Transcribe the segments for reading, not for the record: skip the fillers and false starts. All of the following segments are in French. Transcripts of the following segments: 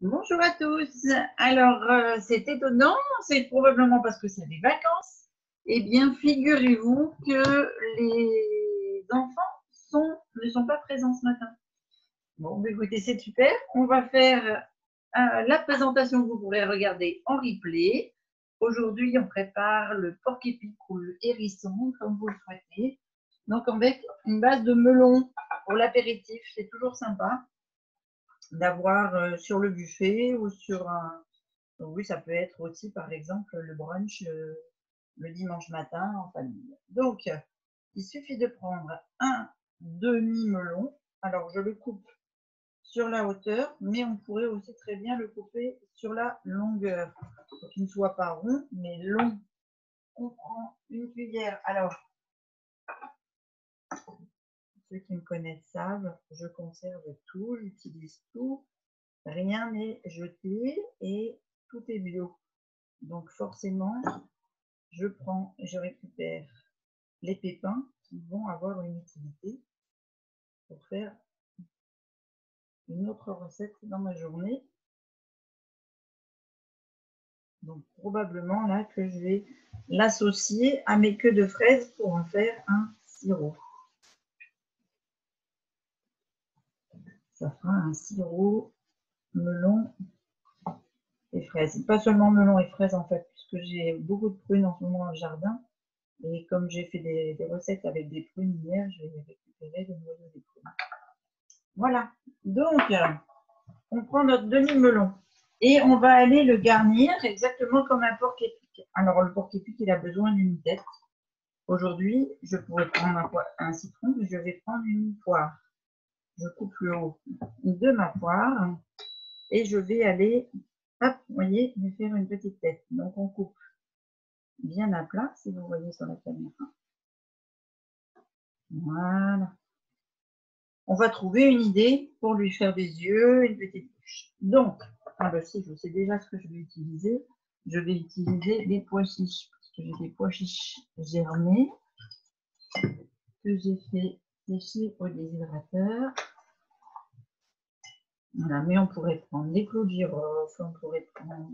Bonjour à tous. Alors, c'est étonnant, c'est probablement parce que c'est des vacances. Eh bien, figurez-vous que les enfants ne sont pas présents ce matin. Bon, écoutez, c'est super. On va faire la présentation que vous pourrez regarder en replay. Aujourd'hui, on prépare le porc-épic ou le hérisson, comme vous le souhaitez. Donc, avec une base de melon pour l'apéritif, c'est toujours sympa d'avoir sur le buffet ou sur un. Donc oui, ça peut être aussi, par exemple, le brunch le dimanche matin en famille. Donc, il suffit de prendre un demi-melon. Alors, je le coupe sur la hauteur, mais on pourrait aussi très bien le couper sur la longueur. Pour qu'il ne soit pas rond, mais long. On prend une cuillère. Alors, ceux qui me connaissent savent, je conserve tout, j'utilise tout. Rien n'est jeté et tout est bio. Donc forcément, je récupère les pépins qui vont avoir une utilité pour faire une autre recette dans ma journée. Donc probablement là que je vais l'associer à mes queues de fraises pour en faire un sirop. Ça fera un sirop melon et fraises. Pas seulement melon et fraises en fait, puisque j'ai beaucoup de prunes en ce moment dans le jardin. Et comme j'ai fait des recettes avec des prunes hier, je vais récupérer des noyaux des prunes. Voilà. Donc, on prend notre demi-melon et on va aller le garnir exactement comme un porc-épic. Alors, le porc-épic, il a besoin d'une tête. Aujourd'hui, je pourrais prendre un citron, mais je vais prendre une poire. Je coupe le haut de ma poire et je vais aller, hop, vous voyez, lui faire une petite tête. Donc, on coupe bien à plat, si vous voyez sur la caméra. Voilà. On va trouver une idée pour lui faire des yeux, une petite bouche. Donc, je sais déjà ce que je vais utiliser. Je vais utiliser des pois chiches, parce que j'ai des pois chiches germés que j'ai fait sécher au déshydrateur. Voilà, mais on pourrait prendre des clous de girofle, on pourrait prendre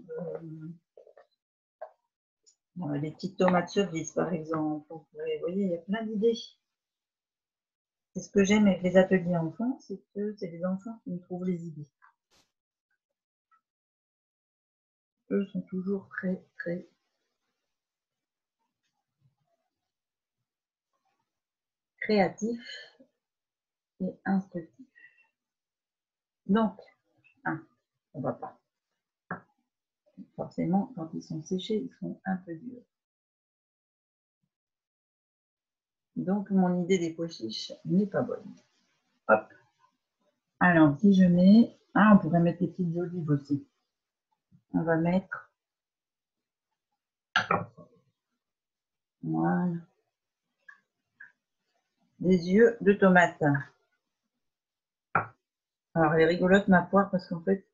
des petites tomates cerises par exemple. Vous voyez, il y a plein d'idées. C'est ce que j'aime avec les ateliers enfants, c'est que c'est les enfants qui me trouvent les idées. Eux sont toujours très, très créatifs et instructifs. Donc, on va pas. Forcément, quand ils sont séchés, ils sont un peu durs. Donc, mon idée des pois chiches n'est pas bonne. Hop. Alors, si je mets. Ah, on pourrait mettre des petites olives aussi. On va mettre. Voilà. Des yeux de tomate. Alors, elle est rigolote, ma poire, parce qu'en fait,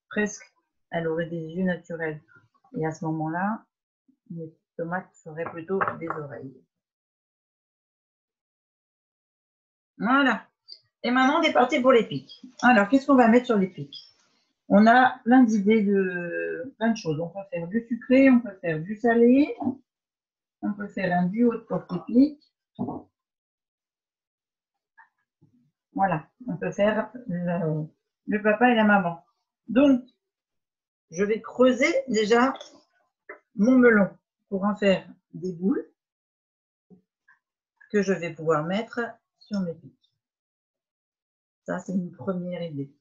presque, elle aurait des yeux naturels. Et à ce moment-là, les tomates seraient plutôt des oreilles. Voilà. Et maintenant, on est parti pour les pics. Alors, qu'est-ce qu'on va mettre sur les pics? On a plein d'idées de plein de choses. On peut faire du sucré, on peut faire du salé, on peut faire un duo de porc-épic. Voilà, on peut faire le papa et la maman. Donc, je vais creuser déjà mon melon pour en faire des boules que je vais pouvoir mettre sur mes pics. Ça, c'est une première idée.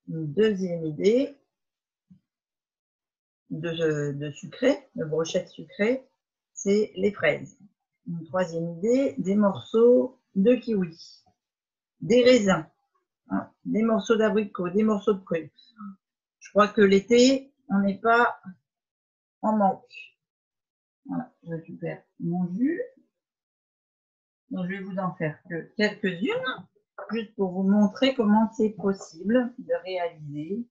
Une deuxième idée de sucré, de brochette sucrée, c'est les fraises. Une troisième idée, des morceaux de kiwi, des raisins, hein, des morceaux d'abricot, des morceaux de prunes. Je crois que l'été, on n'est pas en manque. Voilà, je récupère mon jus. Donc, je vais vous en faire que quelques-unes, juste pour vous montrer comment c'est possible de réaliser.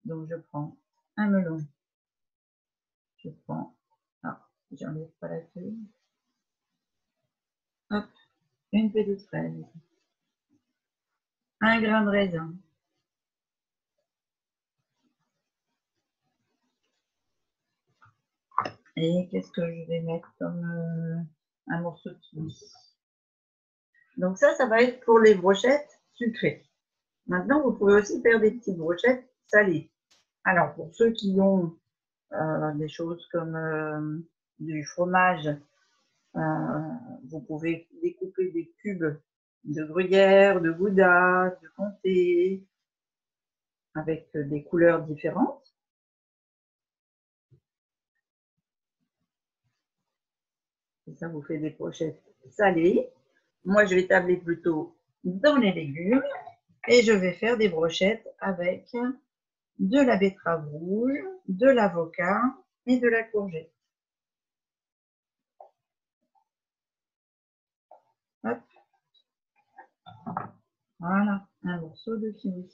Donc, je prends un melon. Je prends, j'enlève pas la feuille. Hop, une petite fraise. un grain de raisin. Et qu'est-ce que je vais mettre comme un morceau de kiwi. Donc ça va être pour les brochettes sucrées. Maintenant, vous pouvez aussi faire des petites brochettes salées. Alors, pour ceux qui ont des choses comme du fromage, vous pouvez découper des cubes de gruyère, de gouda, de comté, avec des couleurs différentes. Et ça vous fait des brochettes salées. Moi, je vais tabler plutôt dans les légumes et je vais faire des brochettes avec de la betterave rouge, de l'avocat et de la courgette. Hop. Voilà, un morceau de kiwi.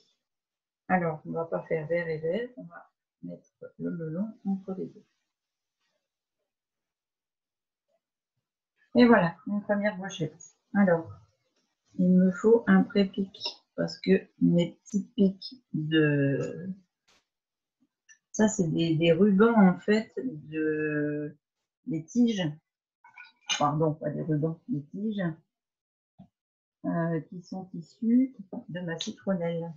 Alors, on ne va pas faire vert et vert, on va mettre le melon entre les deux. Et voilà, une première brochette. Alors, il me faut un pré-pic parce que mes petits pics de... Ça, c'est des rubans en fait, des tiges. Pardon, pas des rubans, des tiges qui sont issus de ma citronnelle.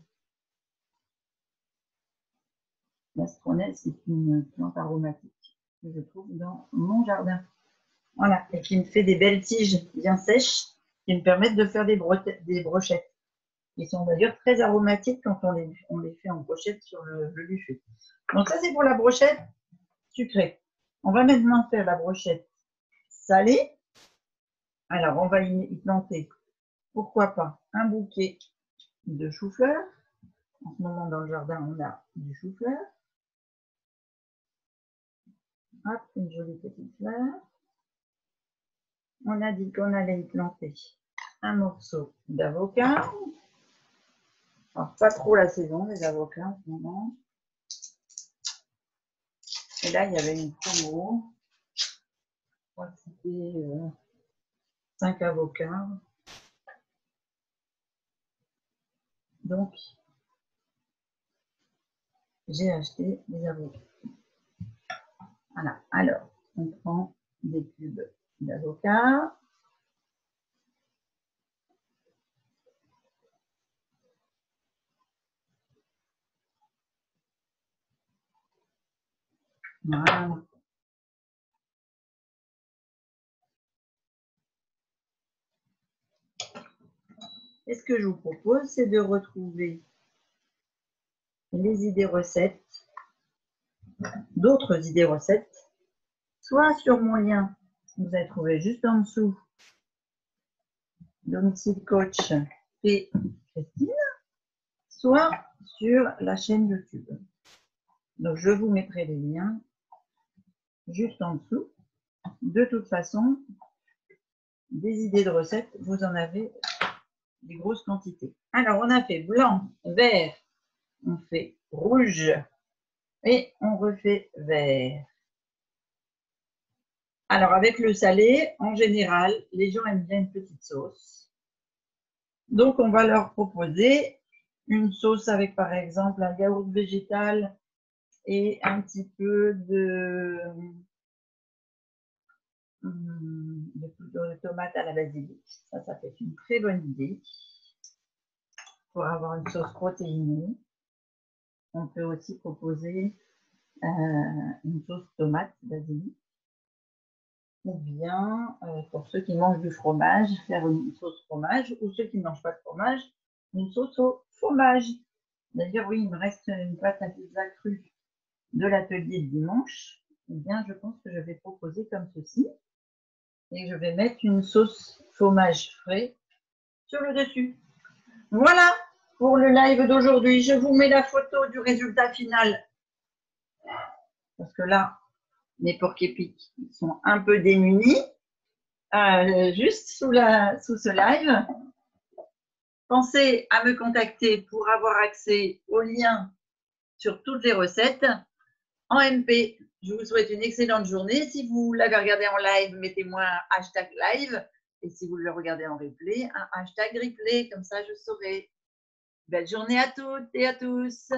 La citronnelle, c'est une plante aromatique que je trouve dans mon jardin. Voilà, et qui me fait des belles tiges bien sèches qui me permettent de faire des brochettes. Ils sont d'ailleurs très aromatiques quand on les fait en brochette sur le buffet. Donc ça, c'est pour la brochette sucrée. On va maintenant faire la brochette salée. Alors, on va y planter, pourquoi pas, un bouquet de chou-fleur. En ce moment, dans le jardin, on a du chou-fleur. Hop, une jolie petite fleur. On a dit qu'on allait y planter un morceau d'avocat. Alors, pas trop la saison des avocats en ce moment. Et là, il y avait une promo. Je crois que c'était 5 avocats. Donc, j'ai acheté des avocats. Voilà. Alors, on prend des cubes d'avocat. Voilà. Et ce que je vous propose, c'est de retrouver les idées recettes, d'autres idées recettes, soit sur mon lien, vous allez trouver juste en dessous, Domicile Coach et Christine, soit sur la chaîne YouTube. Donc, je vous mettrai les liens juste en dessous. De toute façon, des idées de recettes, vous en avez des grosses quantités. Alors, on a fait blanc, vert, on fait rouge et on refait vert. Alors, avec le salé, en général, les gens aiment bien une petite sauce. Donc, on va leur proposer une sauce avec, par exemple, un yaourt végétal et un petit peu de tomates à la basilic. Ça fait une très bonne idée pour avoir une sauce protéinée. On peut aussi proposer une sauce tomate basilic. Ou bien, pour ceux qui mangent du fromage, faire une sauce fromage, ou ceux qui ne mangent pas de fromage, une sauce au fromage. D'ailleurs, oui, il me reste une pâte à pizza crue de l'atelier de dimanche. Eh bien, je pense que je vais proposer comme ceci. Et je vais mettre une sauce fromage frais sur le dessus. Voilà pour le live d'aujourd'hui. Je vous mets la photo du résultat final. Parce que là, mes porcs épics sont un peu démunis. Juste sous ce live. Pensez à me contacter pour avoir accès aux liens sur toutes les recettes en MP. Je vous souhaite une excellente journée. Si vous l'avez regardé en live, mettez-moi un hashtag live. Et si vous le regardez en replay, un hashtag replay. Comme ça, je saurai. Belle journée à toutes et à tous.